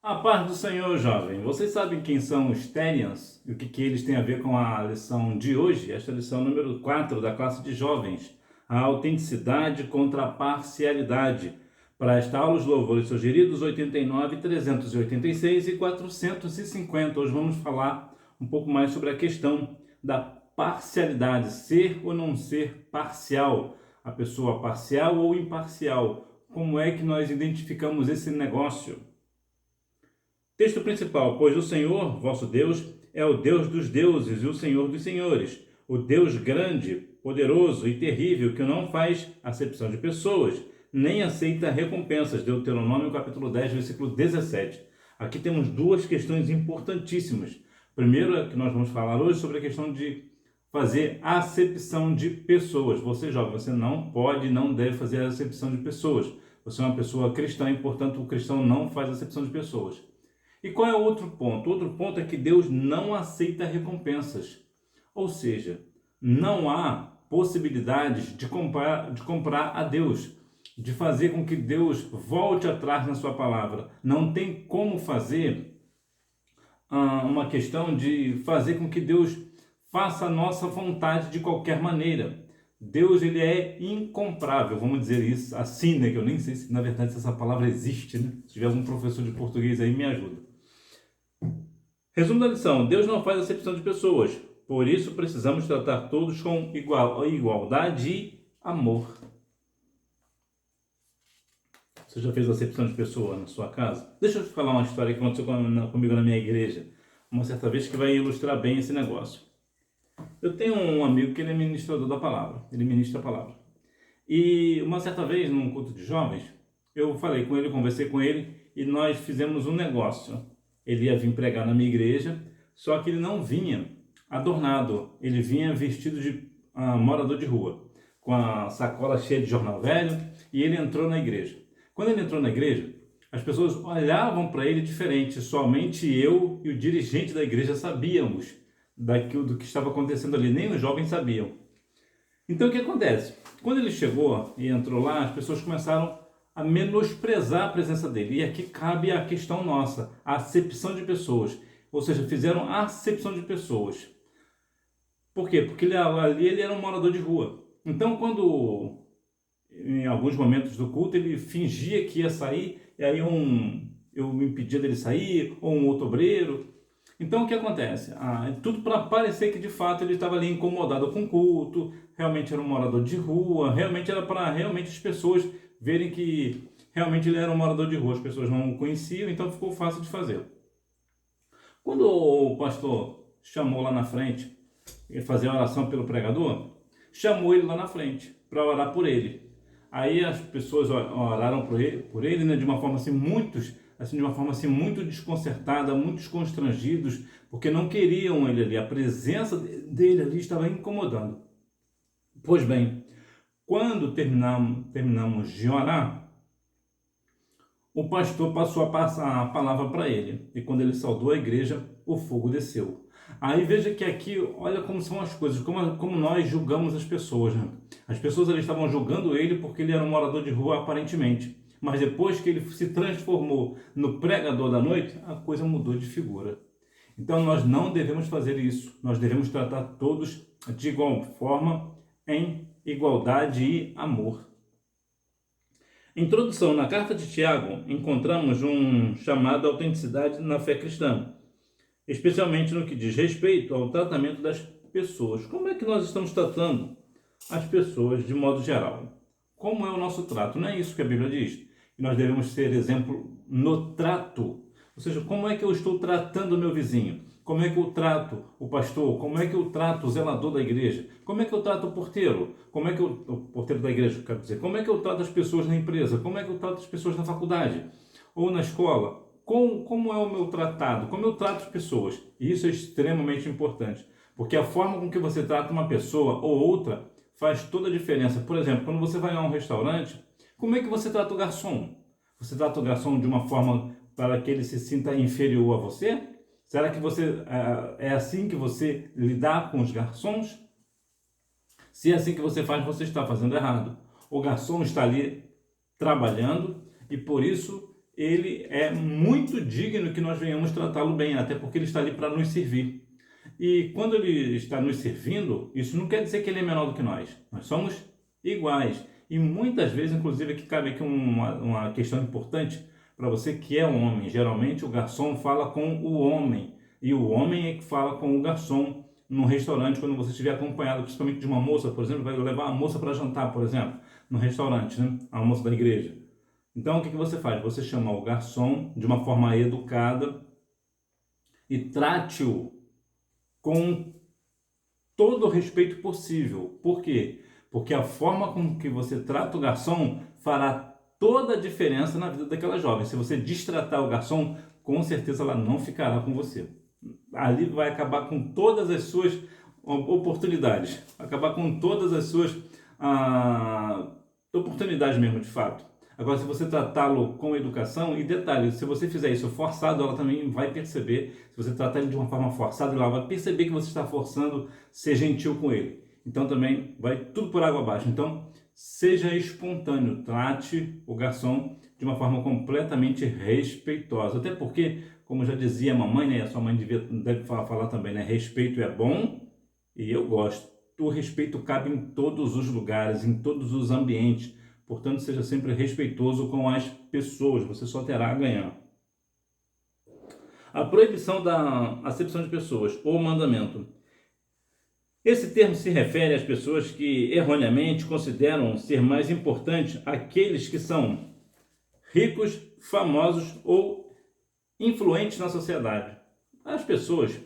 A paz do Senhor, jovem. Vocês sabem quem são os Therians e o que eles têm a ver com a lição de hoje? Esta é a lição número 4 da classe de jovens. A autenticidade contra a parcialidade. Para esta aula, os louvores sugeridos 89, 386 e 450. Hoje vamos falar um pouco mais sobre a questão da parcialidade, ser ou não ser parcial, a pessoa parcial ou imparcial. Como é que nós identificamos esse negócio? Texto principal: pois o Senhor, vosso Deus, é o Deus dos deuses e o Senhor dos senhores, o Deus grande, poderoso e terrível, que não faz acepção de pessoas, nem aceita recompensas. Deuteronômio capítulo 10, versículo 17. Aqui temos duas questões importantíssimas. Primeiro é que nós vamos falar hoje sobre a questão de fazer acepção de pessoas. Você, jovem, você não pode, não deve fazer acepção de pessoas. Você é uma pessoa cristã e, portanto, o cristão não faz acepção de pessoas. E qual é o outro ponto? O outro ponto é que Deus não aceita recompensas. Ou seja, não há possibilidades de comprar a Deus, de fazer com que Deus volte atrás na sua palavra. Não tem como fazer uma questão de fazer com que Deus faça a nossa vontade de qualquer maneira. Deus, ele é incomparável, vamos dizer isso assim, né? Que eu nem sei se na verdade essa palavra existe, né? Se tiver algum professor de português aí, me ajuda. Resumo da lição: Deus não faz acepção de pessoas, por isso precisamos tratar todos com igualdade e amor. Você já fez acepção de pessoa na sua casa? Deixa eu te falar uma história que aconteceu comigo na minha igreja, uma certa vez, que vai ilustrar bem esse negócio. Eu tenho um amigo que ele é ministrador da palavra, ele ministra a palavra. E uma certa vez, num culto de jovens, eu falei com ele, conversei com ele e nós fizemos um negócio. Ele ia vir pregar na minha igreja, só que ele não vinha adornado, ele vinha vestido de morador de rua, com a sacola cheia de jornal velho, e ele entrou na igreja. Quando ele entrou na igreja, as pessoas olhavam para ele diferente, somente eu e o dirigente da igreja sabíamos do que estava acontecendo ali, nem os jovens sabiam. Então o que acontece? Quando ele chegou e entrou lá, as pessoas começaram a menosprezar a presença dele. E aqui cabe a questão nossa, a acepção de pessoas. Ou seja, fizeram a acepção de pessoas. Por quê? Porque ali ele era um morador de rua. Então, quando em alguns momentos do culto ele fingia que ia sair, e aí eu me impedia dele sair, ou um outro obreiro. Então o que acontece? Tudo para parecer que de fato ele estava ali incomodado com o culto, realmente era um morador de rua, realmente era para realmente as pessoas verem que realmente ele era um morador de rua, as pessoas não o conheciam, então ficou fácil de fazer. Quando o pastor chamou lá na frente, fazer a oração pelo pregador, chamou ele lá na frente para orar por ele. Aí as pessoas oraram por ele, né, de uma forma assim, muito desconcertada, muitos constrangidos, porque não queriam ele ali, a presença dele ali estava incomodando. Pois bem, quando terminamos de orar, o pastor passou a passar a palavra para ele, e quando ele saudou a igreja, o fogo desceu. Aí veja que aqui, olha como são as coisas, como nós julgamos as pessoas, né? As pessoas ali estavam julgando ele porque ele era um morador de rua aparentemente, mas depois que ele se transformou no pregador da noite, a coisa mudou de figura. Então nós não devemos fazer isso, nós devemos tratar todos de igual forma, em igualdade e amor. Introdução: na carta de Tiago, encontramos um chamado à autenticidade na fé cristã, especialmente no que diz respeito ao tratamento das pessoas. Como é que nós estamos tratando as pessoas de modo geral? Como é o nosso trato? Não é isso que a Bíblia diz? Que nós devemos ser exemplo no trato. Ou seja, como é que eu estou tratando o meu vizinho? Como é que eu trato o pastor? Como é que eu trato o zelador da igreja? Como é que eu trato o porteiro? Como é que o porteiro da igreja, quero dizer, como é que eu trato as pessoas na empresa? Como é que eu trato as pessoas na faculdade? Ou na escola? Como é o meu tratado? Como eu trato as pessoas? E isso é extremamente importante, porque a forma com que você trata uma pessoa ou outra faz toda a diferença. Por exemplo, quando você vai a um restaurante, como é que você trata o garçom? Você trata o garçom de uma forma para que ele se sinta inferior a você? Será que é assim que você lidar com os garçons? Se é assim que você faz, você está fazendo errado. O garçom está ali trabalhando e por isso ele é muito digno que nós venhamos tratá-lo bem, até porque ele está ali para nos servir. E quando ele está nos servindo, isso não quer dizer que ele é menor do que nós. Nós somos iguais. E muitas vezes, inclusive, aqui cabe aqui uma questão importante para você que é um homem. Geralmente o garçom fala com o homem e o homem é que fala com o garçom no restaurante quando você estiver acompanhado, principalmente de uma moça, por exemplo, vai levar a moça para jantar, por exemplo, no restaurante, né? A moça da igreja. Então, o que você faz? Você chama o garçom de uma forma educada e trate-o com todo o respeito possível. Por quê? Porque a forma com que você trata o garçom fará toda a diferença na vida daquela jovem. Se você destratar o garçom, com certeza ela não ficará com você. Ali vai acabar com todas as suas oportunidades, acabar com todas as suas oportunidades mesmo, de fato. Agora, se você tratá-lo com educação, e detalhe, se você fizer isso forçado, ela também vai perceber. Se você tratar ele de uma forma forçada, ela vai perceber que você está forçando ser gentil com ele. Então também vai tudo por água abaixo. Então, seja espontâneo, trate o garçom de uma forma completamente respeitosa. Até porque, como já dizia a mamãe, né, a sua mãe deve falar também, né, respeito é bom e eu gosto. O respeito cabe em todos os lugares, em todos os ambientes. Portanto, seja sempre respeitoso com as pessoas, você só terá a ganhar. A proibição da acepção de pessoas, ou mandamento. Esse termo se refere às pessoas que erroneamente consideram ser mais importantes aqueles que são ricos, famosos ou influentes na sociedade. As pessoas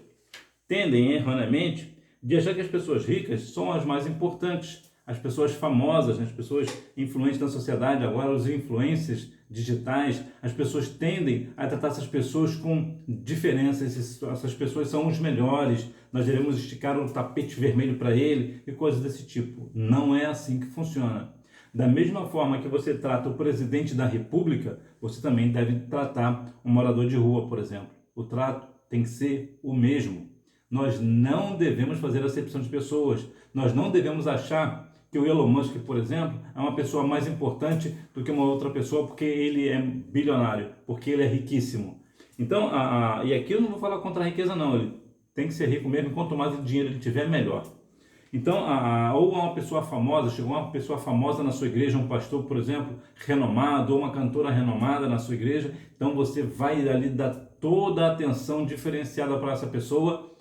tendem erroneamente a achar que as pessoas ricas são as mais importantes. As pessoas famosas, as pessoas influentes na sociedade, agora os influencers digitais, as pessoas tendem a tratar essas pessoas com diferenças. Essas pessoas são os melhores, nós devemos esticar o tapete vermelho para ele e coisas desse tipo. Não é assim que funciona. Da mesma forma que você trata o presidente da República, você também deve tratar um morador de rua, por exemplo. O trato tem que ser o mesmo. Nós não devemos fazer acepção de pessoas. Nós não devemos achar que o Elon Musk, por exemplo, é uma pessoa mais importante do que uma outra pessoa porque ele é bilionário, porque ele é riquíssimo. Então, e aqui eu não vou falar contra a riqueza não, ele tem que ser rico mesmo, quanto mais dinheiro ele tiver, melhor. Então, ou uma pessoa famosa, chegou uma pessoa famosa na sua igreja, um pastor, por exemplo, renomado, ou uma cantora renomada na sua igreja, então você vai ali dar toda a atenção diferenciada para essa pessoa,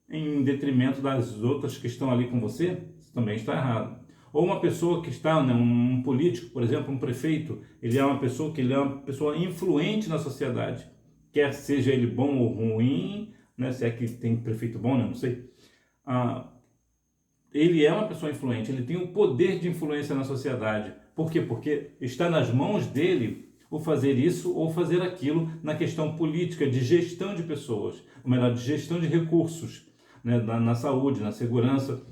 em detrimento das outras que estão ali com você, isso também está errado. Ou uma pessoa que está, né, um político, por exemplo, um prefeito, ele é uma pessoa influente na sociedade, quer seja ele bom ou ruim, né, se é que tem prefeito bom, né, não sei. Ele é uma pessoa influente, ele tem o poder de influência na sociedade. Por quê? Porque está nas mãos dele ou fazer isso ou fazer aquilo na questão política, de gestão de pessoas, ou melhor, de gestão de recursos, né, na saúde, na segurança,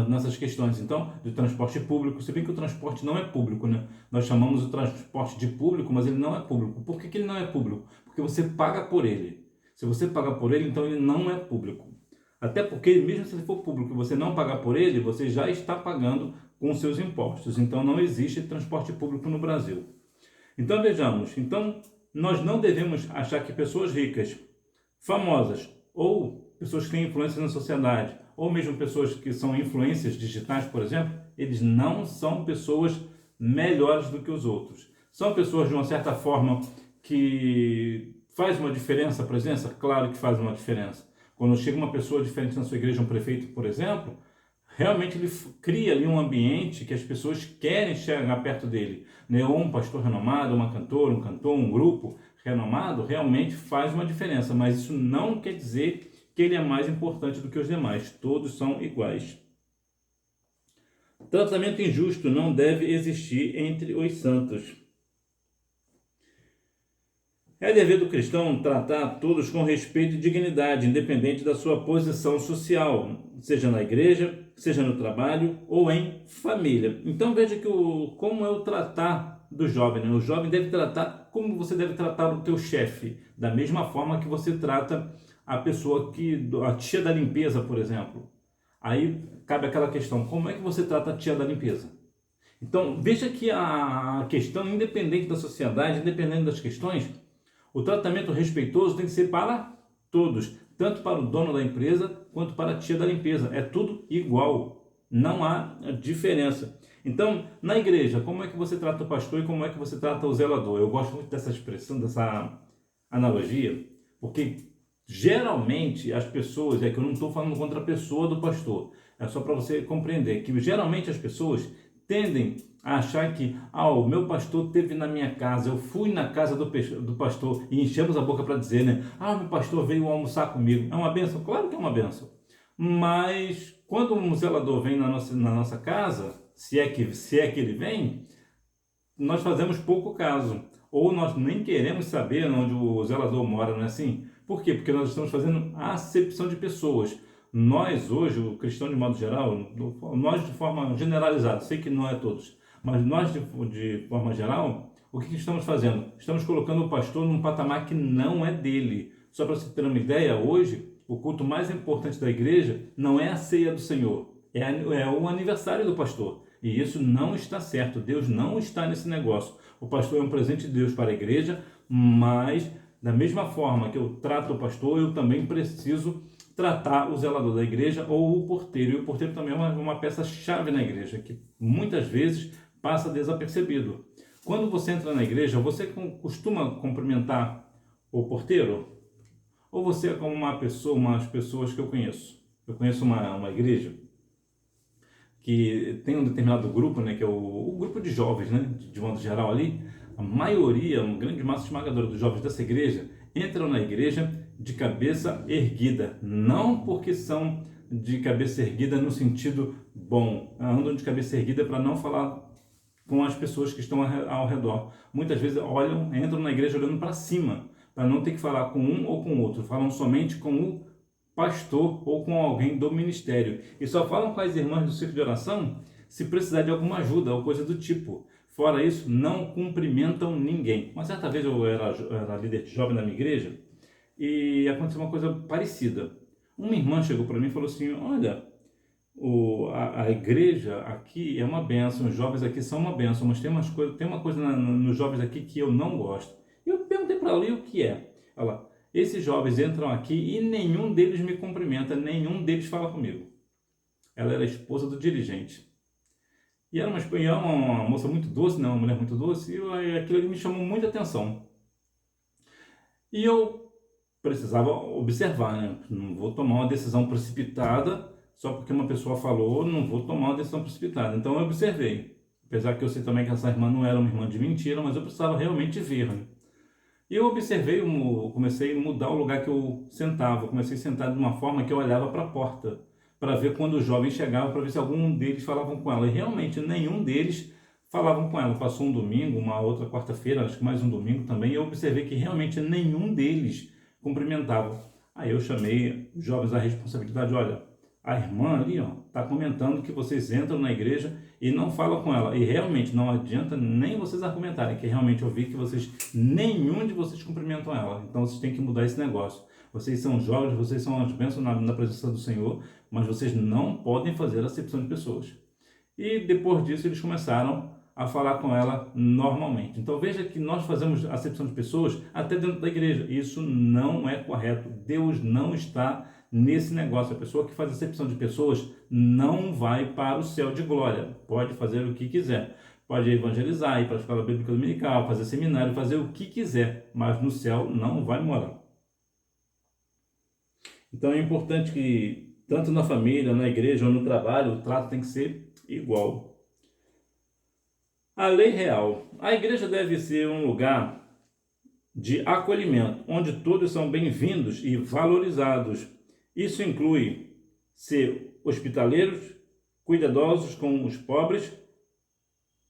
nessas questões, então, de transporte público, se bem que o transporte não é público, né? Nós chamamos o transporte de público, mas ele não é público. Por que ele não é público? Porque você paga por ele. Se você paga por ele, então ele não é público. Até porque, mesmo se ele for público e você não pagar por ele, você já está pagando com os seus impostos. Então, não existe transporte público no Brasil. Então, vejamos. Então, nós não devemos achar que pessoas ricas, famosas ou pessoas que têm influência na sociedade, ou mesmo pessoas que são influências digitais, por exemplo, eles não são pessoas melhores do que os outros. São pessoas, de uma certa forma, que faz uma diferença a presença? Claro que faz uma diferença. Quando chega uma pessoa diferente na sua igreja, um prefeito, por exemplo, realmente ele cria ali um ambiente que as pessoas querem chegar perto dele. Né? Ou um pastor renomado, uma cantora, um cantor, um grupo renomado, realmente faz uma diferença. Mas isso não quer dizer que ele é mais importante do que os demais. Todos são iguais. Tratamento injusto não deve existir entre os santos. É dever do cristão tratar todos com respeito e dignidade, independente da sua posição social, seja na igreja, seja no trabalho ou em família. Então veja que como é o tratar do jovem, né? O jovem deve tratar como você deve tratar o teu chefe, da mesma forma que você trata a pessoa a tia da limpeza, por exemplo. Aí cabe aquela questão, como é que você trata a tia da limpeza? Então, veja que a questão, independente da sociedade, independente das questões, o tratamento respeitoso tem que ser para todos, tanto para o dono da empresa quanto para a tia da limpeza. É tudo igual, não há diferença. Então, na igreja, como é que você trata o pastor e como é que você trata o zelador? Eu gosto muito dessa expressão, dessa analogia, porque geralmente as pessoas, é que eu não estou falando contra a pessoa do pastor, é só para você compreender que geralmente as pessoas tendem a achar que o meu pastor esteve na minha casa, eu fui na casa do pastor e enchemos a boca para dizer, né? Meu pastor veio almoçar comigo. É uma benção? Claro que é uma benção. Mas quando um zelador vem na nossa casa, se é que ele vem, nós fazemos pouco caso. Ou nós nem queremos saber onde o zelador mora, não é assim? Por quê? Porque nós estamos fazendo acepção de pessoas. Nós hoje, o cristão de modo geral, nós de forma generalizada, sei que não é todos, mas nós de forma geral, o que estamos fazendo? Estamos colocando o pastor num patamar que não é dele. Só para você ter uma ideia, hoje, o culto mais importante da igreja não é a ceia do Senhor, é o aniversário do pastor. E isso não está certo. Deus não está nesse negócio. O pastor é um presente de Deus para a igreja, mas da mesma forma que eu trato o pastor, eu também preciso tratar o zelador da igreja ou o porteiro. E o porteiro também é uma peça-chave na igreja, que muitas vezes passa desapercebido. Quando você entra na igreja, você costuma cumprimentar o porteiro? Ou você é como umas pessoas que eu conheço? Eu conheço uma igreja que tem um determinado grupo, né, que é o grupo de jovens, né, de modo geral ali, a maioria, uma grande massa esmagadora dos jovens dessa igreja entram na igreja de cabeça erguida, não porque são de cabeça erguida no sentido bom, andam de cabeça erguida para não falar com as pessoas que estão ao redor. Muitas vezes entram na igreja olhando para cima, para não ter que falar com um ou com o outro, falam somente com o pastor ou com alguém do ministério. E só falam com as irmãs do círculo de oração se precisar de alguma ajuda ou coisa do tipo. Fora isso, não cumprimentam ninguém. Uma certa vez eu era líder de jovem na minha igreja e aconteceu uma coisa parecida. Uma irmã chegou para mim e falou assim, olha, a igreja aqui é uma bênção, os jovens aqui são uma bênção, mas tem uma coisa nos jovens aqui que eu não gosto. E eu perguntei para ela, e o que é? Ela, esses jovens entram aqui e nenhum deles me cumprimenta, nenhum deles fala comigo. Ela era esposa do dirigente. E era uma moça muito doce, né? Uma mulher muito doce, e aquilo ali me chamou muita atenção. E eu precisava observar, né? Não vou tomar uma decisão precipitada, só porque uma pessoa falou, não vou tomar uma decisão precipitada. Então eu observei. Apesar que eu sei também que essa irmã não era uma irmã de mentira, mas eu precisava realmente ver, né? E eu observei, comecei a mudar o lugar que eu sentava. Comecei a sentar de uma forma que eu olhava para a porta, para ver quando os jovens chegavam, para ver se algum deles falavam com ela. E realmente nenhum deles falavam com ela. Passou um domingo, uma outra quarta-feira, acho que mais um domingo também, e eu observei que realmente nenhum deles cumprimentava. Aí eu chamei os jovens à responsabilidade, olha, a irmã ali, ó, está comentando que vocês entram na igreja e não falam com ela. E realmente não adianta nem vocês argumentarem, que realmente eu vi que nenhum de vocês cumprimentam ela. Então vocês têm que mudar esse negócio. Vocês são jovens, vocês são as bênçãos na presença do Senhor, mas vocês não podem fazer acepção de pessoas. E depois disso eles começaram a falar com ela normalmente. Então veja que nós fazemos acepção de pessoas até dentro da igreja. Isso não é correto. Deus não está nesse negócio. A pessoa que faz acepção de pessoas não vai para o céu de glória. Pode fazer o que quiser. Pode evangelizar, ir para a escola bíblica dominical, fazer seminário, fazer o que quiser, mas no céu não vai morar. Então é importante que, tanto na família, na igreja ou no trabalho, o trato tem que ser igual. A lei real. A igreja deve ser um lugar de acolhimento, onde todos são bem-vindos e valorizados. Isso inclui ser hospitaleiros, cuidadosos com os pobres,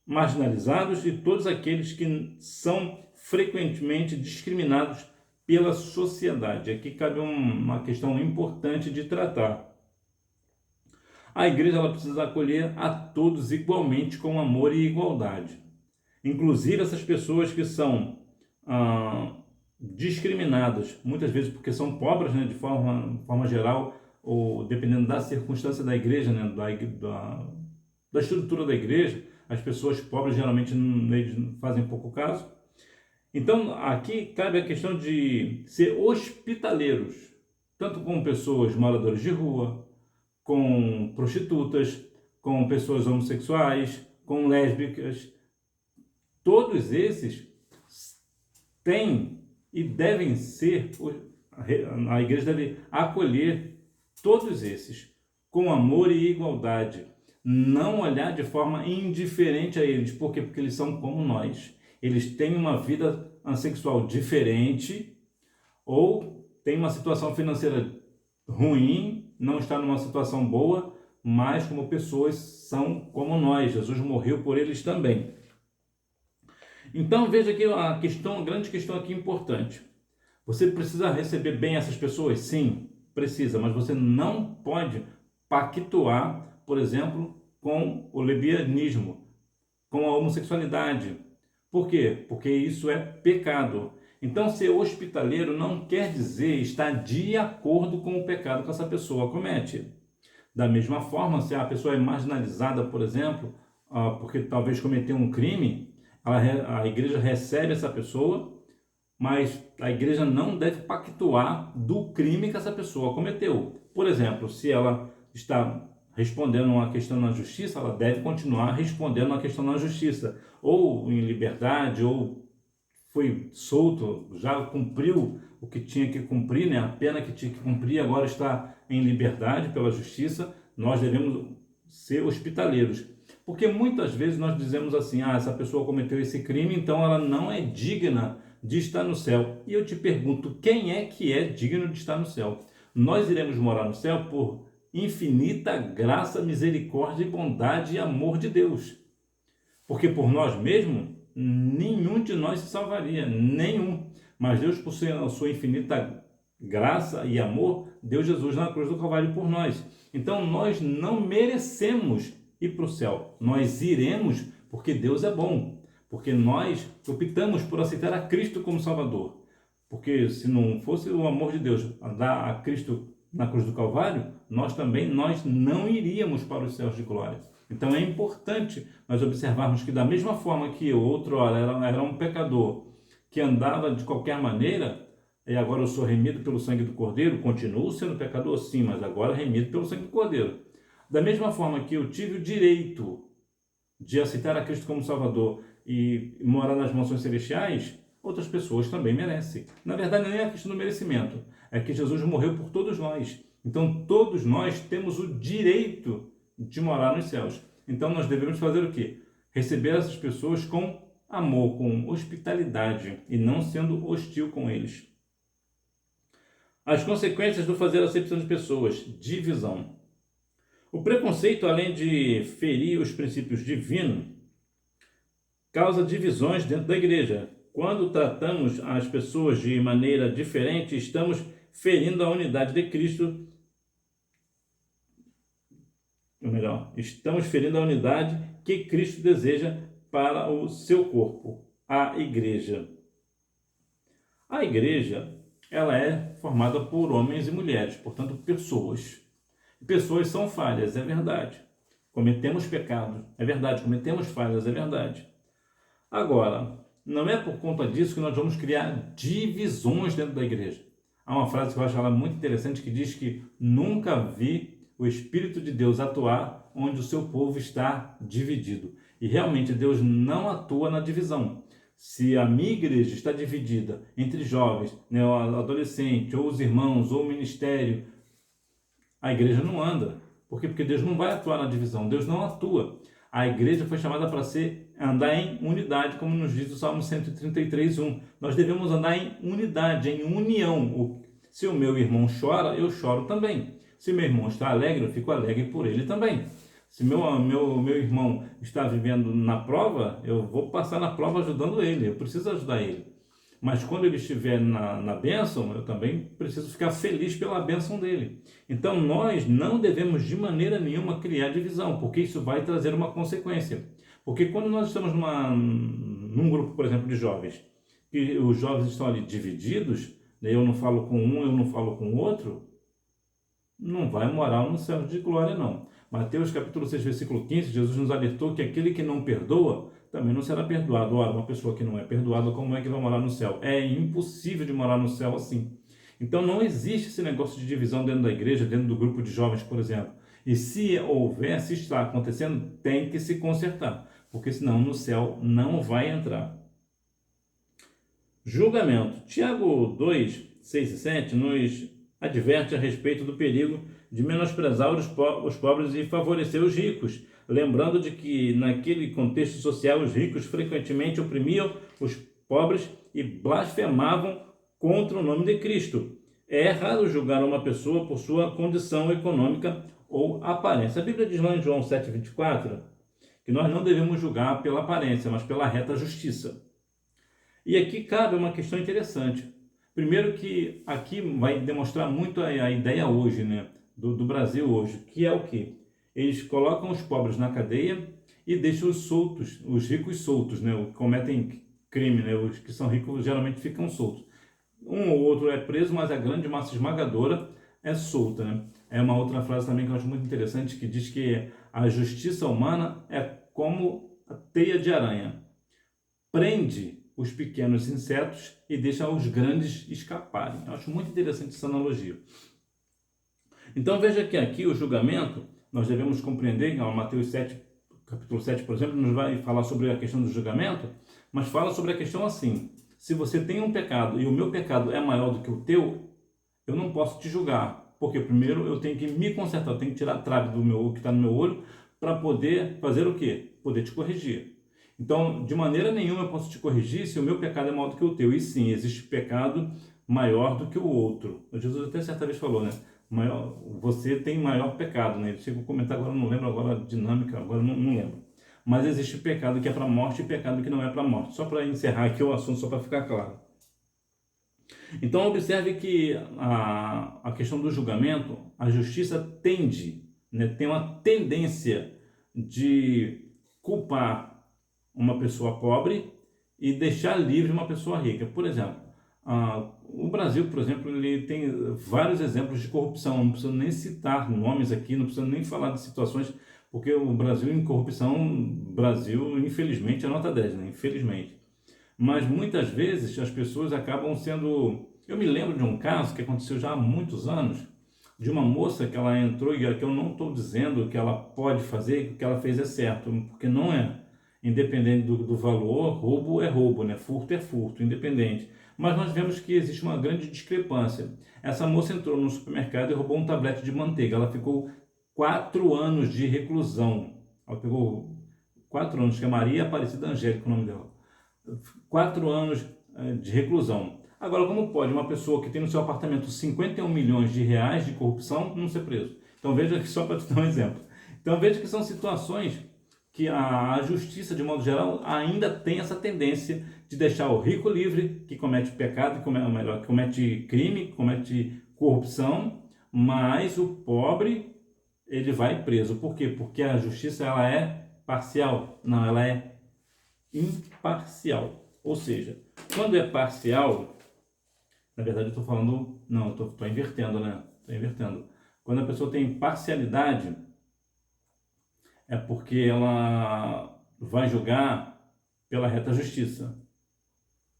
marginalizados e todos aqueles que são frequentemente discriminados pela sociedade. Aqui cabe uma questão importante de tratar. A igreja ela precisa acolher a todos igualmente com amor e igualdade. Inclusive essas pessoas que são discriminadas, muitas vezes porque são pobres, né, de forma geral, ou dependendo da circunstância da igreja, né, da estrutura da igreja, as pessoas pobres geralmente eles fazem pouco caso. Então, aqui cabe a questão de ser hospitaleiros, tanto com pessoas moradoras de rua, com prostitutas, com pessoas homossexuais, com lésbicas. Todos esses têm e devem ser, a igreja deve acolher todos esses com amor e igualdade. Não olhar de forma indiferente a eles. Por quê? Porque eles são como nós. Eles têm uma vida sexual diferente ou têm uma situação financeira ruim, não está numa situação boa, mas como pessoas são como nós. Jesus morreu por eles também. Então veja aqui a grande questão aqui importante. Você precisa receber bem essas pessoas? Sim, precisa, mas você não pode pactuar, por exemplo, com o lesbianismo, com a homossexualidade. Por quê? Porque isso é pecado. Então, ser hospitaleiro não quer dizer estar de acordo com o pecado que essa pessoa comete. Da mesma forma, se a pessoa é marginalizada, por exemplo, porque talvez cometeu um crime, a igreja recebe essa pessoa, mas a igreja não deve pactuar do crime que essa pessoa cometeu. Por exemplo, se ela está respondendo uma questão na justiça, ela deve continuar respondendo uma questão na justiça, ou em liberdade, ou foi solto, já cumpriu o que tinha que cumprir, né? A pena que tinha que cumprir, agora está em liberdade pela justiça. Nós devemos ser hospitaleiros, porque muitas vezes nós dizemos assim, essa pessoa cometeu esse crime, então ela não é digna de estar no céu. E eu te pergunto, quem é que é digno de estar no céu? Nós iremos morar no céu por infinita graça, misericórdia e bondade e amor de Deus. Porque por nós mesmos, nenhum de nós se salvaria, nenhum. Mas Deus, por sua infinita graça e amor, deu Jesus na cruz do Calvário por nós. Então nós não merecemos ir para o céu. Nós iremos porque Deus é bom. Porque nós optamos por aceitar a Cristo como Salvador. Porque se não fosse o amor de Deus dar a Cristo na cruz do Calvário, nós não iríamos para os céus de glória. Então é importante nós observarmos que da mesma forma que eu outrora era um pecador que andava de qualquer maneira, e agora eu sou remido pelo sangue do Cordeiro, continuo sendo pecador sim, mas agora remido pelo sangue do Cordeiro. Da mesma forma que eu tive o direito de aceitar a Cristo como Salvador e morar nas mansões celestiais, outras pessoas também merecem. Na verdade, não é a questão do merecimento, é que Jesus morreu por todos nós. Então, todos nós temos o direito de morar nos céus. Então, nós devemos fazer o quê? Receber essas pessoas com amor, com hospitalidade e não sendo hostil com eles. As consequências do fazer acepção de pessoas: divisão. O preconceito, além de ferir os princípios divinos, causa divisões dentro da igreja. Quando tratamos as pessoas de maneira diferente, estamos ferindo a unidade de Cristo. Ou melhor, estamos ferindo a unidade que Cristo deseja para o seu corpo, a igreja. A igreja, ela é formada por homens e mulheres, portanto, pessoas. Pessoas são falhas, é verdade. Cometemos pecados, é verdade. Cometemos falhas, é verdade. Agora, não é por conta disso que nós vamos criar divisões dentro da igreja. Há uma frase que eu acho ela muito interessante que diz que nunca vi o Espírito de Deus atuar onde o seu povo está dividido. E realmente Deus não atua na divisão. Se a minha igreja está dividida entre jovens, né, o adolescente, ou os irmãos, ou o ministério, a igreja não anda. Por quê? Porque Deus não vai atuar na divisão. Deus não atua. A igreja foi chamada para andar em unidade, como nos diz o Salmo 133:1. Nós devemos andar em unidade, em união. Se o meu irmão chora, eu choro também. Se meu irmão está alegre, eu fico alegre por ele também. Se meu irmão está vivendo na prova, eu vou passar na prova ajudando ele. Eu preciso ajudar ele. Mas quando ele estiver na bênção, eu também preciso ficar feliz pela bênção dele. Então nós não devemos de maneira nenhuma criar divisão, porque isso vai trazer uma consequência. Porque quando nós estamos num grupo, por exemplo, de jovens, e os jovens estão ali divididos, né, eu não falo com um, eu não falo com o outro, não vai morar no céu de glória, não. Mateus capítulo 6, versículo 15, Jesus nos alertou que aquele que não perdoa também não será perdoado. Ora, uma pessoa que não é perdoada, como é que vai morar no céu? É impossível de morar no céu assim. Então não existe esse negócio de divisão dentro da igreja, dentro do grupo de jovens, por exemplo. E se houver, se está acontecendo, tem que se consertar, porque senão no céu não vai entrar. Julgamento. Tiago 2, 6 e 7 nos adverte a respeito do perigo de menosprezar os pobres e favorecer os ricos, lembrando de que naquele contexto social os ricos frequentemente oprimiam os pobres e blasfemavam contra o nome de Cristo. É errado julgar uma pessoa por sua condição econômica ou aparência. A Bíblia diz lá em João 7,24 que nós não devemos julgar pela aparência, mas pela reta justiça. E aqui cabe uma questão interessante. Primeiro que aqui vai demonstrar muito a ideia hoje, né, do Brasil hoje, que é o quê? Eles colocam os pobres na cadeia e deixam os soltos, os ricos soltos, né, os que cometem crime, né, os que são ricos geralmente ficam soltos. Um ou outro é preso, mas a grande massa esmagadora é solta, né? É uma outra frase também que eu acho muito interessante, que diz que a justiça humana é como a teia de aranha. Prende os pequenos insetos e deixa os grandes escaparem. Eu acho muito interessante essa analogia. Então veja que aqui o julgamento, nós devemos compreender, Mateus 7, capítulo 7, por exemplo, nos vai falar sobre a questão do julgamento, mas fala sobre a questão assim: se você tem um pecado e o meu pecado é maior do que o teu, eu não posso te julgar, porque primeiro eu tenho que me consertar, eu tenho que tirar a trave do meu, que está no meu olho, para poder fazer o quê? Poder te corrigir. Então, de maneira nenhuma eu posso te corrigir se o meu pecado é maior do que o teu. E sim, existe pecado maior do que o outro. Jesus até certa vez falou, né? Você tem maior pecado, né? Ele chegou a comentar, agora não lembro agora a dinâmica, agora não lembro. Mas existe pecado que é para a morte e pecado que não é para a morte. Só para encerrar aqui o assunto, só para ficar claro. Então, observe que a questão do julgamento, a justiça tende, né? Tem uma tendência de culpar uma pessoa pobre e deixar livre uma pessoa rica. Por exemplo, o Brasil, por exemplo, ele tem vários exemplos de corrupção. Não preciso nem citar nomes aqui, não preciso nem falar de situações, porque o Brasil em corrupção, Brasil, infelizmente, é nota 10, né? Infelizmente. Mas muitas vezes as pessoas acabam sendo... Eu me lembro de um caso que aconteceu já há muitos anos, de uma moça que ela entrou, e que eu não estou dizendo que ela pode fazer, que o que ela fez é certo, porque não é. Independente do valor, roubo é roubo, né? Furto é furto, independente. Mas nós vemos que existe uma grande discrepância. Essa moça entrou no supermercado e roubou um tablete de manteiga. Ela ficou 4 anos de reclusão. Ela pegou 4 anos, que é Maria Aparecida Angélica, o nome dela. 4 anos de reclusão. Agora, como pode uma pessoa que tem no seu apartamento 51 milhões de reais de corrupção não ser preso? Então veja que só para te dar um exemplo. Então veja que são situações que a justiça, de modo geral, ainda tem essa tendência de deixar o rico livre, que comete pecado, que comete crime, comete corrupção, mas o pobre, ele vai preso. Por quê? Porque a justiça, ela é parcial. Não, ela é imparcial. Ou seja, quando é parcial, na verdade eu estou falando, não, eu estou invertendo, né? Estou invertendo. Quando a pessoa tem parcialidade, é porque ela vai julgar pela reta justiça.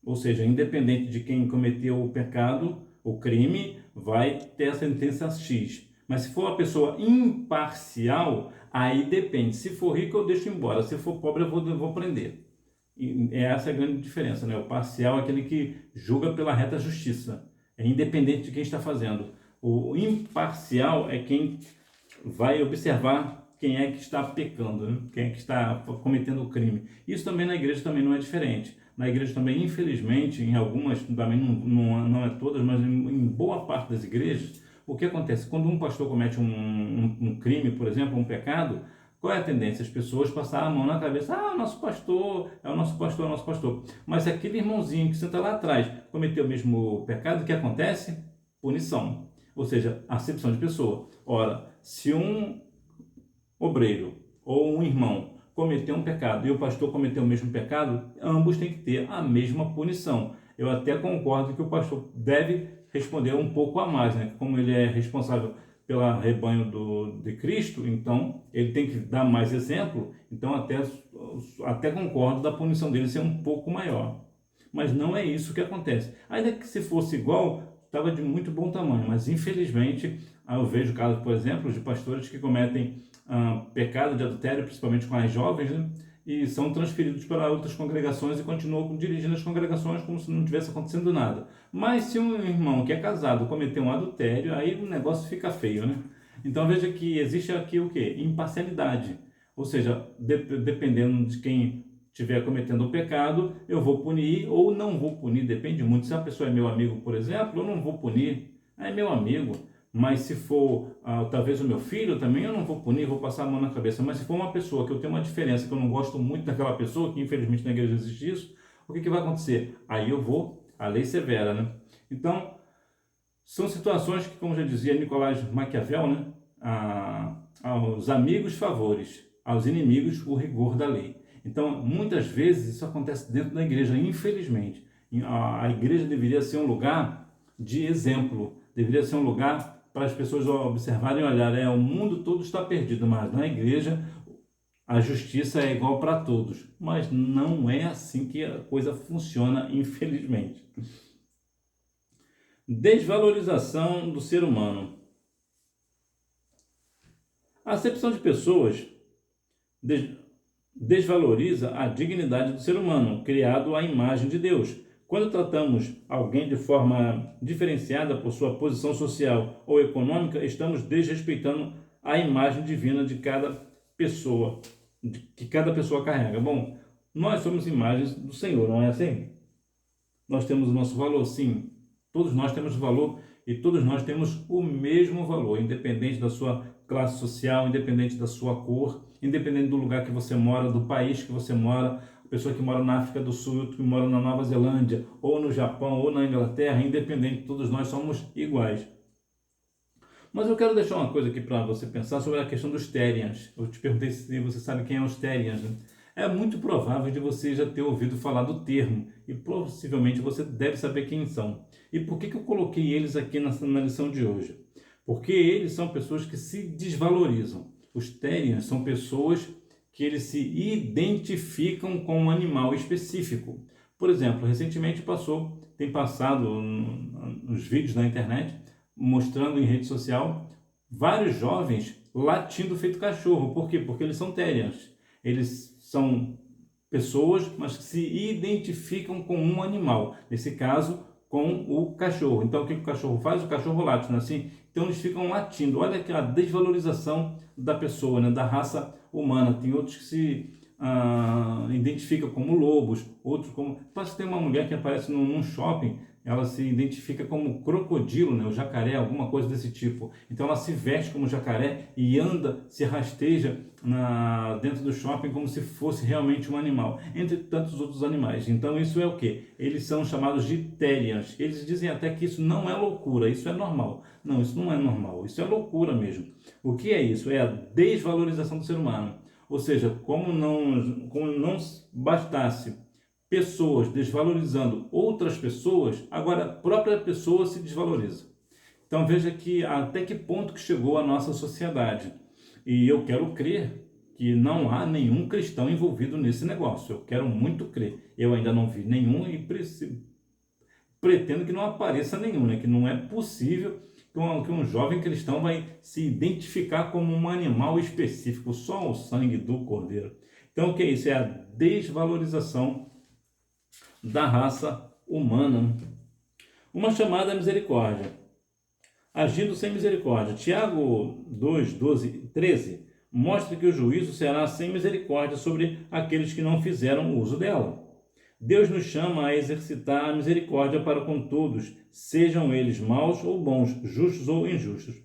Ou seja, independente de quem cometeu o pecado, o crime, vai ter a sentença X. Mas se for uma pessoa imparcial, aí depende. Se for rico, eu deixo embora. Se for pobre, eu vou prender. E essa é a grande diferença, né? O parcial é aquele que julga pela reta justiça. É independente de quem está fazendo. O imparcial é quem vai observar quem é que está pecando, né? Quem é que está cometendo o crime. Isso também na igreja também não é diferente. Na igreja também, infelizmente, em algumas, também não é todas, mas em boa parte das igrejas, o que acontece? Quando um pastor comete um crime, por exemplo, um pecado, qual é a tendência? As pessoas passarem a mão na cabeça, o nosso pastor, é o nosso pastor, é o nosso pastor. Mas se aquele irmãozinho que senta lá atrás cometeu o mesmo pecado, o que acontece? Punição. Ou seja, acepção de pessoa. Ora, se um obreiro ou um irmão cometeu um pecado e o pastor cometeu o mesmo pecado, ambos têm que ter a mesma punição. Eu até concordo que o pastor deve responder um pouco a mais, né? Como ele é responsável pela rebanho de Cristo, então ele tem que dar mais exemplo, então até concordo da punição dele ser um pouco maior. Mas não é isso que acontece. Ainda que se fosse igual, estava de muito bom tamanho, mas infelizmente eu vejo casos, por exemplo, de pastores que cometem pecado de adultério, principalmente com as jovens, né? E são transferidos para outras congregações e continuam dirigindo as congregações como se não tivesse acontecendo nada. Mas se um irmão que é casado cometer um adultério, aí o negócio fica feio, né? Então veja que existe aqui o quê? Imparcialidade. Ou seja, dependendo de quem estiver cometendo o pecado, eu vou punir ou não vou punir, depende muito. Se a pessoa é meu amigo, por exemplo, eu não vou punir. É meu amigo. Mas se for talvez o meu filho também, eu não vou punir, vou passar a mão na cabeça. Mas se for uma pessoa que eu tenho uma diferença, que eu não gosto muito daquela pessoa, que infelizmente na igreja existe isso, o que vai acontecer? Aí eu vou, a lei severa, né? Então, são situações que, como já dizia Nicolás Maquiavel, né? Aos amigos favores, aos inimigos o rigor da lei. Então, muitas vezes isso acontece dentro da igreja, infelizmente. A igreja deveria ser um lugar de exemplo, deveria ser um lugar para as pessoas observarem e olharem, o mundo todo está perdido, mas na igreja a justiça é igual para todos. Mas não é assim que a coisa funciona, infelizmente. Desvalorização do ser humano. A acepção de pessoas desvaloriza a dignidade do ser humano, criado à imagem de Deus. Quando tratamos alguém de forma diferenciada por sua posição social ou econômica, estamos desrespeitando a imagem divina de cada pessoa, que cada pessoa carrega. Bom, nós somos imagens do Senhor, não é assim? Nós temos o nosso valor, sim. Todos nós temos valor e todos nós temos o mesmo valor, independente da sua classe social, independente da sua cor, independente do lugar que você mora, do país que você mora, a pessoa que mora na África do Sul, outro que mora na Nova Zelândia, ou no Japão, ou na Inglaterra, independente, todos nós somos iguais. Mas eu quero deixar uma coisa aqui para você pensar sobre a questão dos Therians. Eu te perguntei se você sabe quem é os Therians, né? É muito provável de você já ter ouvido falar do termo e possivelmente você deve saber quem são. E por que eu coloquei eles aqui na lição de hoje? Porque eles são pessoas que se desvalorizam. Os Therians são pessoas que eles se identificam com um animal específico. Por exemplo, recentemente tem passado nos vídeos na internet, mostrando em rede social, vários jovens latindo feito cachorro. Por quê? Porque eles são Therians. Eles são pessoas, mas que se identificam com um animal. Nesse caso, com o cachorro. Então, o que o cachorro faz? O cachorro late, não é assim? Então, eles ficam latindo. Olha aqui a desvalorização da pessoa, né? Da raça humana. Tem outros que se identificam como lobos, outros como... Parece que tem uma mulher que aparece num shopping, ela se identifica como crocodilo, né? O jacaré, alguma coisa desse tipo. Então ela se veste como jacaré e anda, se rasteja dentro do shopping como se fosse realmente um animal, entre tantos outros animais. Então isso é o que? Eles são chamados de Therians. Eles dizem até que isso não é loucura, isso é normal. Não, isso não é normal, isso é loucura mesmo. O que é isso? É a desvalorização do ser humano. Ou seja, como não bastasse pessoas desvalorizando outras pessoas, agora a própria pessoa se desvaloriza. Então veja que até que ponto que chegou a nossa sociedade. E eu quero crer que não há nenhum cristão envolvido nesse negócio. Eu quero muito crer. Eu ainda não vi nenhum e pretendo que não apareça nenhum, né? Que não é possível que um jovem cristão vai se identificar como um animal específico, só o sangue do cordeiro. Então o que é isso? É a desvalorização da raça humana. Uma chamada à misericórdia. Agindo sem misericórdia. Tiago 2, 12, 13 mostra que o juízo será sem misericórdia sobre aqueles que não fizeram uso dela. Deus nos chama a exercitar a misericórdia para com todos, sejam eles maus ou bons, justos ou injustos.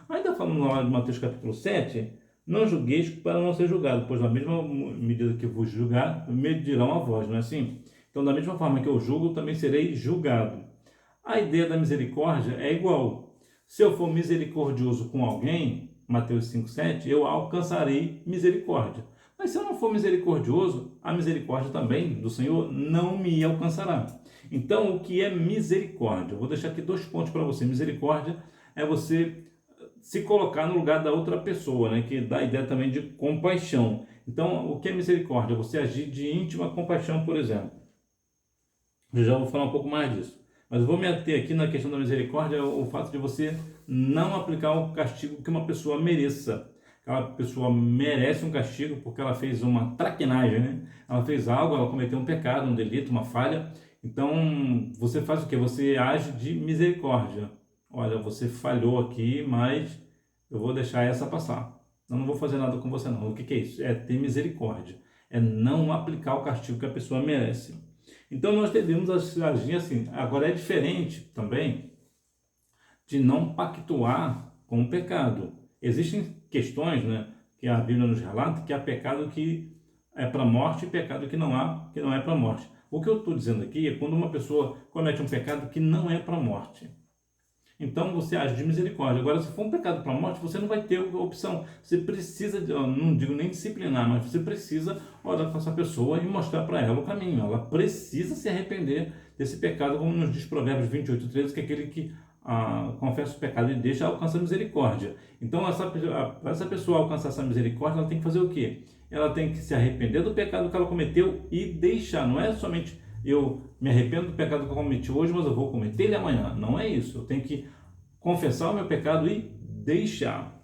Ainda falando lá de Mateus capítulo 7, não julgueis para não ser julgado, pois na mesma medida que vos julgar, medirão a vós, não é assim? Então, da mesma forma que eu julgo, também serei julgado. A ideia da misericórdia é igual. Se eu for misericordioso com alguém, Mateus 5,7, eu alcançarei misericórdia. Mas se eu não for misericordioso, a misericórdia também do Senhor não me alcançará. Então, o que é misericórdia? Eu vou deixar aqui 2 pontos para você. Misericórdia é você se colocar no lugar da outra pessoa, né? Que dá a ideia também de compaixão. Então, o que é misericórdia? Você agir de íntima compaixão, por exemplo. Eu já vou falar um pouco mais disso. Mas eu vou me ater aqui na questão da misericórdia, o fato de você não aplicar o castigo que uma pessoa mereça. Aquela pessoa merece um castigo porque ela fez uma traquinagem, né? Ela fez algo, ela cometeu um pecado, um delito, uma falha. Então, você faz o quê? Você age de misericórdia. Olha, você falhou aqui, mas eu vou deixar essa passar. Eu não vou fazer nada com você não. O que é isso? É ter misericórdia. É não aplicar o castigo que a pessoa merece. Então nós devemos agir assim. Agora é diferente também de não pactuar com o pecado. Existem questões, né, que a Bíblia nos relata que há pecado que é para a morte e pecado que não é para a morte. O que eu estou dizendo aqui é quando uma pessoa comete um pecado que não é para a morte. Então você age de misericórdia. Agora, se for um pecado para a morte, você não vai ter opção. Você precisa, não digo nem disciplinar, mas você precisa orar com essa pessoa e mostrar para ela o caminho. Ela precisa se arrepender desse pecado, como nos diz Provérbios 28:13, que é aquele que confessa o pecado e deixa, alcança a misericórdia. Então, para essa pessoa alcançar essa misericórdia, ela tem que fazer o quê? Ela tem que se arrepender do pecado que ela cometeu e deixar. Não é somente eu me arrependo do pecado que eu cometi hoje, mas eu vou cometer ele amanhã. Não é isso. Eu tenho que confessar o meu pecado e deixar.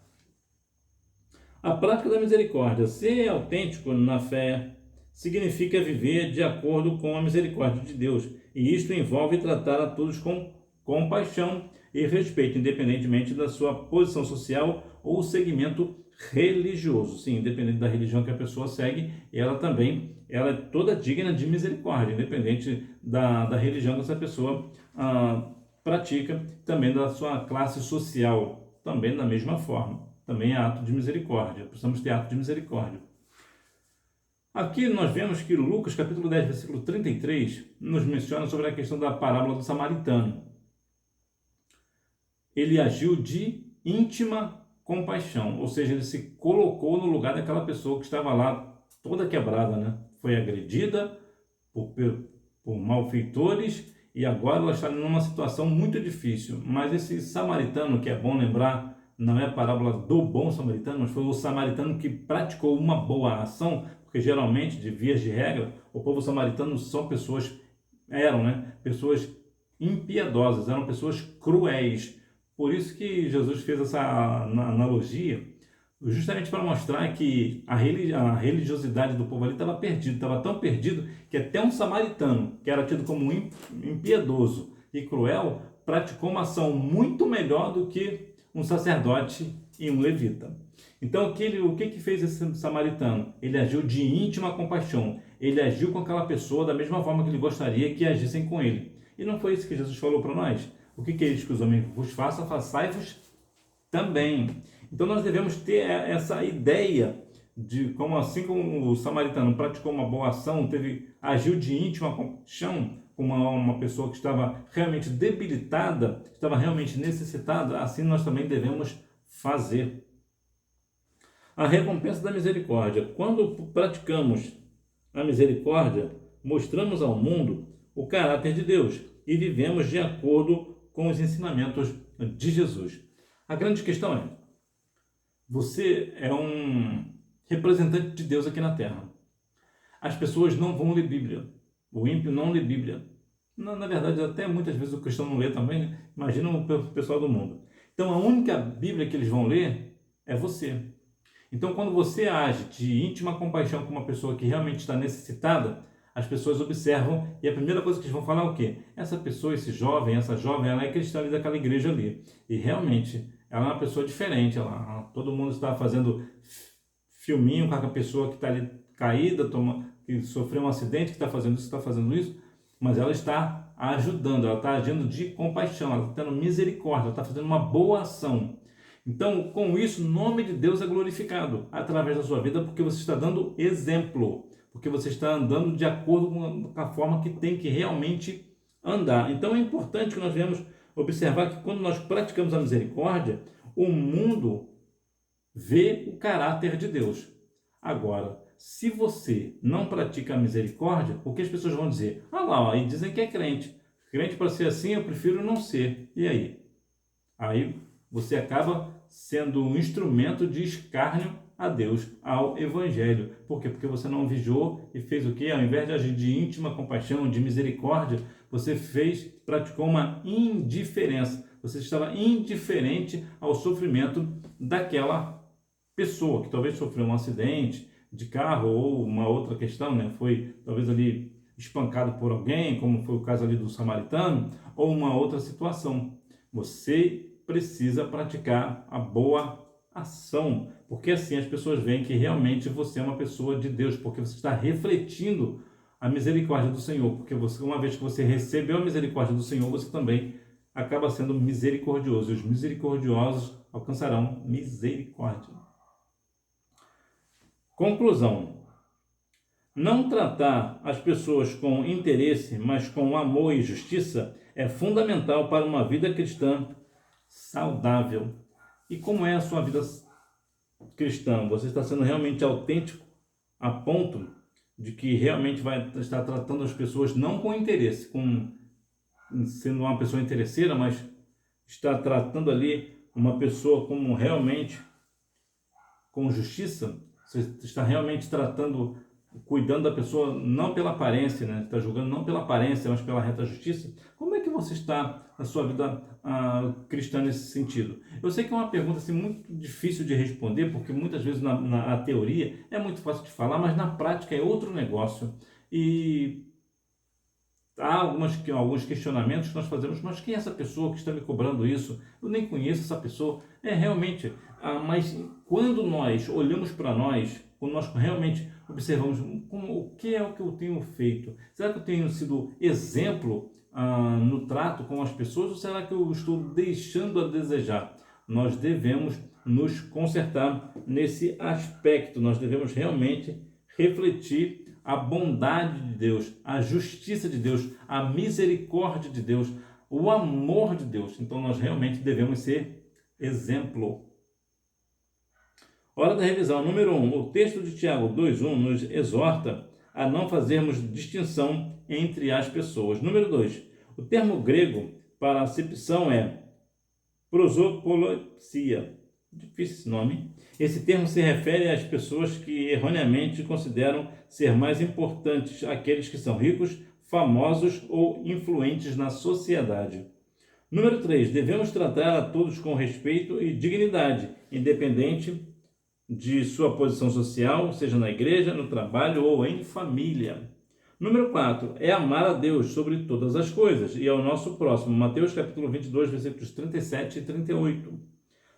A prática da misericórdia. Ser autêntico na fé significa viver de acordo com a misericórdia de Deus. E isto envolve tratar a todos com compaixão e respeito, independentemente da sua posição social ou segmento religioso. Sim, independente da religião que a pessoa segue, ela é toda digna de misericórdia, independente da religião que essa pessoa pratica, também da sua classe social, também da mesma forma. Também é ato de misericórdia, precisamos ter ato de misericórdia. Aqui nós vemos que Lucas, capítulo 10, versículo 33, nos menciona sobre a questão da parábola do samaritano. Ele agiu de íntima compaixão, ou seja, ele se colocou no lugar daquela pessoa que estava lá toda quebrada, né? Foi agredida por malfeitores e agora ela está numa situação muito difícil. Mas esse samaritano, que é bom lembrar, não é a parábola do bom samaritano, mas foi o samaritano que praticou uma boa ação, porque geralmente, de vias de regra, o povo samaritano eram, né, pessoas impiedosas, eram pessoas cruéis. Por isso que Jesus fez essa analogia, justamente para mostrar que a religiosidade do povo ali estava perdido, estava tão perdido que até um samaritano, que era tido como impiedoso e cruel, praticou uma ação muito melhor do que um sacerdote e um levita. Então, o que fez esse samaritano? Ele agiu de íntima compaixão, ele agiu com aquela pessoa da mesma forma que ele gostaria que agissem com ele. E não foi isso que Jesus falou para nós? O que é isso que os homens vos façam, façai-vos também. Então nós devemos ter essa ideia de como, assim como o samaritano praticou uma boa ação, agiu de íntima compaixão com uma pessoa que estava realmente debilitada, estava realmente necessitada, assim nós também devemos fazer. A recompensa da misericórdia. Quando praticamos a misericórdia, mostramos ao mundo o caráter de Deus e vivemos de acordo com os ensinamentos de Jesus. A grande questão é, você é um representante de Deus aqui na Terra. As pessoas não vão ler Bíblia. O ímpio não lê Bíblia. Na verdade, até muitas vezes o cristão não lê também, né? Imagina o pessoal do mundo. Então, a única Bíblia que eles vão ler é você. Então, quando você age de íntima compaixão com uma pessoa que realmente está necessitada, as pessoas observam e a primeira coisa que eles vão falar é o quê? Essa pessoa, essa jovem, ela é cristã ali daquela igreja ali. E realmente, ela é uma pessoa diferente. Todo mundo está fazendo filminho com a pessoa que está ali caída, que sofreu um acidente, que está fazendo isso, mas ela está ajudando, ela está agindo de compaixão, ela está tendo misericórdia, ela está fazendo uma boa ação. Então, com isso, o nome de Deus é glorificado através da sua vida, porque você está dando exemplo, porque você está andando de acordo com a forma que tem que realmente andar. Então, é importante que nós venhamos observar que quando nós praticamos a misericórdia, o mundo vê o caráter de Deus. Agora, se você não pratica a misericórdia, o que as pessoas vão dizer? Ah lá, aí dizem que é crente. Crente para ser assim, eu prefiro não ser. E aí? Aí você acaba sendo um instrumento de escárnio a Deus, ao Evangelho. Por quê? Porque você não vigiou e fez o quê? Ao invés de agir de íntima compaixão, de misericórdia, você praticou uma indiferença. Você estava indiferente ao sofrimento daquela pessoa que talvez sofreu um acidente de carro ou uma outra questão, né? Foi talvez ali espancado por alguém, como foi o caso ali do samaritano, ou uma outra situação. Você precisa praticar a boa ação, porque assim as pessoas veem que realmente você é uma pessoa de Deus, porque você está refletindo a misericórdia do Senhor, porque você, uma vez que você recebeu a misericórdia do Senhor, você também acaba sendo misericordioso, e os misericordiosos alcançarão misericórdia. Conclusão: não tratar as pessoas com interesse, mas com amor e justiça é fundamental para uma vida cristã saudável. E como é a sua vida cristã? Você está sendo realmente autêntico a ponto de que realmente vai estar tratando as pessoas não com interesse, sendo uma pessoa interesseira, mas está tratando ali uma pessoa como realmente com justiça? Você está realmente cuidando da pessoa não pela aparência, né? Está julgando não pela aparência, mas pela reta justiça? Como é que você está na sua vida cristã nesse sentido? Eu sei que é uma pergunta assim, muito difícil de responder, porque muitas vezes na teoria é muito fácil de falar, mas na prática é outro negócio. E há alguns questionamentos que nós fazemos, mas quem é essa pessoa que está me cobrando isso? Eu nem conheço essa pessoa. Realmente, mas quando nós olhamos para nós, quando nós realmente observamos o que é o que eu tenho feito, será que eu tenho sido exemplo no trato com as pessoas, ou será que eu estou deixando a desejar? Nós devemos nos consertar nesse aspecto, nós devemos realmente refletir a bondade de Deus, a justiça de Deus, a misericórdia de Deus, o amor de Deus. Então nós realmente devemos ser exemplo. Hora da revisão. Número 1. O texto de Tiago 2:1 nos exorta a não fazermos distinção entre as pessoas. Número 2. O termo grego para acepção é prosopolexia. Difícil esse nome. Esse termo se refere às pessoas que erroneamente consideram ser mais importantes aqueles que são ricos, famosos ou influentes na sociedade. Número 3. Devemos tratar a todos com respeito e dignidade, independente de sua posição social, seja na igreja, no trabalho ou em família. Número 4. É amar a Deus sobre todas as coisas e ao nosso próximo. Mateus capítulo 22, versículos 37 e 38.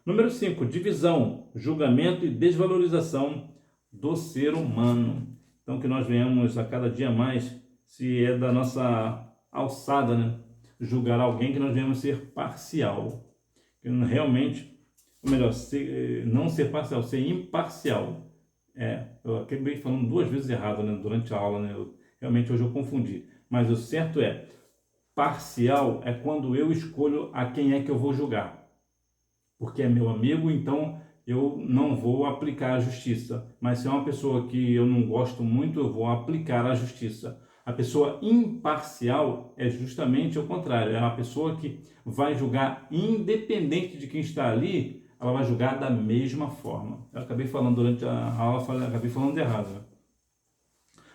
Número 5, divisão, julgamento e desvalorização do ser humano. Então, que nós venhamos a cada dia mais, se é da nossa alçada, né, julgar alguém, que nós venhamos ser parcial. Que realmente, ou melhor, não ser parcial, ser imparcial. Eu acabei falando 2 vezes errado, né, durante a aula, né, realmente hoje eu confundi. Mas o certo é, parcial é quando eu escolho a quem é que eu vou julgar. Porque é meu amigo, então eu não vou aplicar a justiça. Mas se é uma pessoa que eu não gosto muito, eu vou aplicar a justiça. A pessoa imparcial é justamente o contrário. É uma pessoa que vai julgar independente de quem está ali, ela vai julgar da mesma forma. Eu acabei falando durante a aula, acabei falando errado, né?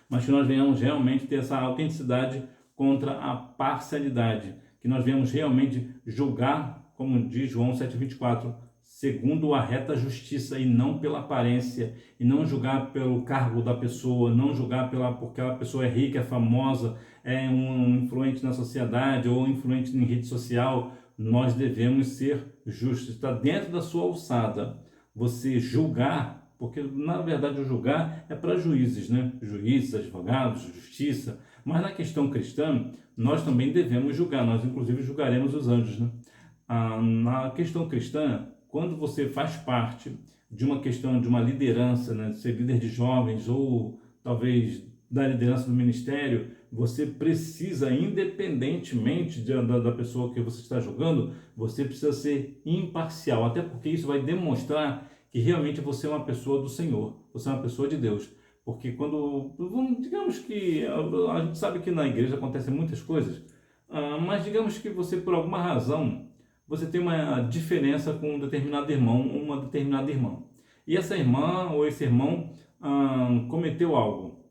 Mas que nós venhamos realmente ter essa autenticidade contra a parcialidade. Que nós venhamos realmente julgar, como diz João 7,24, segundo a reta justiça e não pela aparência, e não julgar pelo cargo da pessoa, não julgar porque a pessoa é rica, é famosa, é um influente na sociedade ou influente em rede social. Nós devemos ser justos, está dentro da sua alçada. Você julgar, porque na verdade o julgar é para juízes, né? Juízes, advogados, justiça, mas na questão cristã nós também devemos julgar, nós inclusive julgaremos os anjos, né? Na questão cristã, quando você faz parte de uma questão, de uma liderança, né, de ser líder de jovens ou talvez da liderança do ministério, você precisa, independentemente da pessoa que você está julgando, você precisa ser imparcial, até porque isso vai demonstrar que realmente você é uma pessoa do Senhor, você é uma pessoa de Deus. Porque digamos que a gente sabe que na igreja acontecem muitas coisas, mas digamos que você por alguma razão você tem uma diferença com um determinado irmão ou uma determinada irmã. E essa irmã ou esse irmão cometeu algo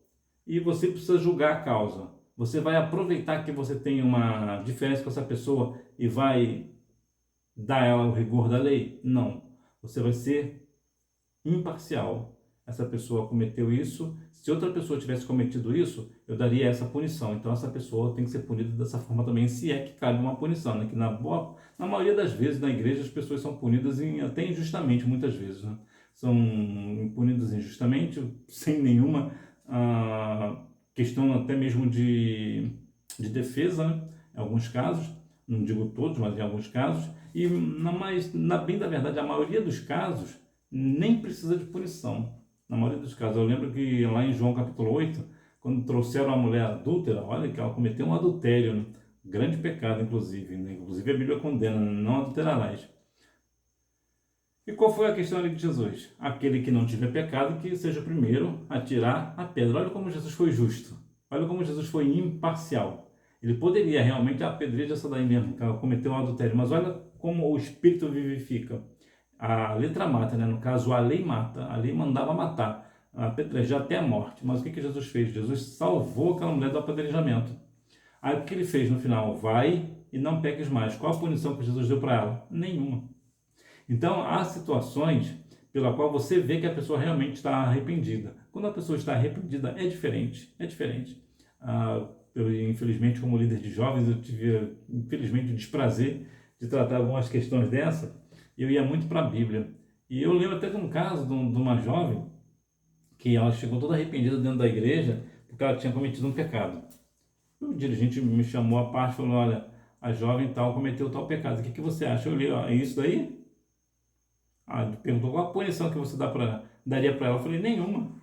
e você precisa julgar a causa. Você vai aproveitar que você tem uma diferença com essa pessoa e vai dar ela o rigor da lei? Não. Você vai ser imparcial. Essa pessoa cometeu isso. Se outra pessoa tivesse cometido isso, eu daria essa punição. Então essa pessoa tem que ser punida dessa forma também, se é que cabe uma punição, né? Que na maioria das vezes na igreja as pessoas são punidas até injustamente, muitas vezes, né? São punidas injustamente, sem nenhuma questão até mesmo de defesa, né? Em alguns casos, não digo todos, mas em alguns casos. E bem da verdade, a maioria dos casos nem precisa de punição. Na maioria dos casos, eu lembro que lá em João capítulo 8, quando trouxeram a mulher adúltera, olha que ela cometeu um adultério, né? Grande pecado, inclusive, né? Inclusive a Bíblia condena, não adulterarás. E qual foi a questão ali de Jesus? Aquele que não tiver pecado, que seja o primeiro a tirar a pedra. Olha como Jesus foi justo. Olha como Jesus foi imparcial. Ele poderia realmente apedrejar essa daí mesmo, que ela cometeu um adultério, mas olha como o Espírito vivifica. A letra mata, né? No caso, a lei mata. A lei mandava matar, apedrejar até a morte. Mas o que Jesus fez? Jesus salvou aquela mulher do apedrejamento. Aí o que ele fez no final? Vai e não peques mais. Qual a punição que Jesus deu para ela? Nenhuma. Então, há situações pela qual você vê que a pessoa realmente está arrependida. Quando a pessoa está arrependida, é diferente. É diferente. Infelizmente, como líder de jovens, eu tive, infelizmente, o desprazer de tratar algumas questões dessa. Eu ia muito para a Bíblia. E eu lembro até de um caso de uma jovem que ela chegou toda arrependida dentro da igreja porque ela tinha cometido um pecado. O dirigente me chamou à parte e falou, olha, a jovem tal cometeu tal pecado. O que você acha? Eu li, ó, é isso daí? Ele perguntou qual a punição que você daria para ela. Eu falei, nenhuma.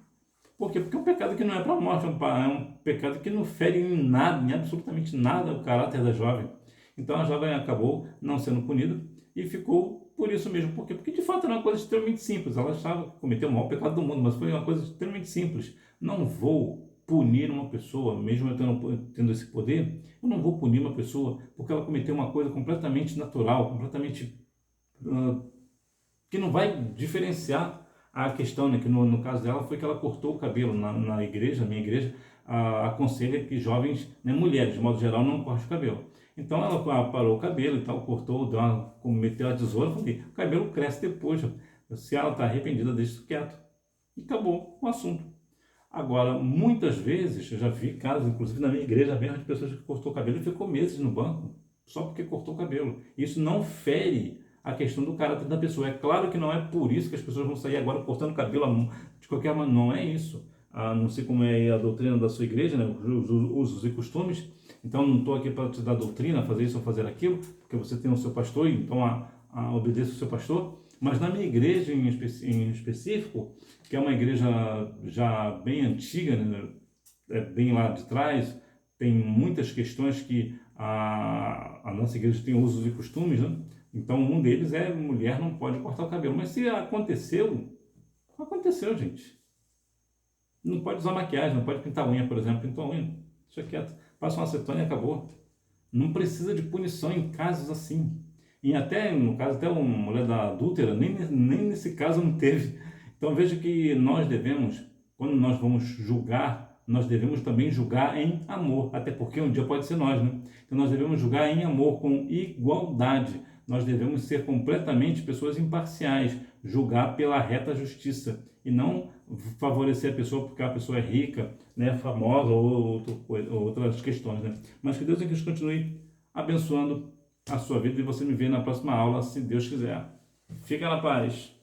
Por quê? Porque é um pecado que não é para a morte, é um pecado que não fere em nada, em absolutamente nada, o caráter da jovem. Então a jovem acabou não sendo punida e ficou por isso mesmo. Por quê? Porque de fato era uma coisa extremamente simples. Ela achava que cometeu o maior pecado do mundo, mas foi uma coisa extremamente simples. Não vou punir uma pessoa, mesmo eu tendo esse poder, eu não vou punir uma pessoa porque ela cometeu uma coisa completamente natural, completamente que não vai diferenciar a questão, né? Que no caso dela foi que ela cortou o cabelo na igreja, minha igreja aconselha que jovens, né, mulheres de modo geral, não cortem o cabelo. Então ela parou o cabelo e tal, cortou, meteu a tesoura, falei, o cabelo cresce depois, se ela está arrependida, deixa isso quieto. E acabou o assunto. Agora, muitas vezes, eu já vi casos, inclusive na minha igreja mesmo, de pessoas que cortou o cabelo e ficou meses no banco, só porque cortou o cabelo. Isso não fere a questão do caráter da pessoa. É claro que não é por isso que as pessoas vão sair agora cortando o cabelo de qualquer maneira, não é isso. Não sei como é a doutrina da sua igreja, né, os usos e costumes, então não estou aqui para te dar doutrina, fazer isso ou fazer aquilo, porque você tem o seu pastor, então obedeça o seu pastor. Mas na minha igreja em específico, que é uma igreja já bem antiga, né, bem lá de trás, tem muitas questões que a nossa igreja tem usos e costumes, né? Então um deles é mulher não pode cortar o cabelo. Mas se aconteceu, aconteceu, gente. Não pode usar maquiagem, não pode pintar unha, por exemplo. Pintou a unha, deixa quieto. Passa uma acetona e acabou. Não precisa de punição em casos assim. E até, no caso, até uma mulher da adúltera, nem nesse caso não teve. Então veja que nós devemos, quando nós vamos julgar, nós devemos também julgar em amor. Até porque um dia pode ser nós, né? Então nós devemos julgar em amor, com igualdade. Nós devemos ser completamente pessoas imparciais, julgar pela reta justiça e não favorecer a pessoa porque a pessoa é rica, né, famosa ou outras questões, né? Mas que Deus em Cristo continue abençoando a sua vida e você me vê na próxima aula, se Deus quiser. Fica na paz.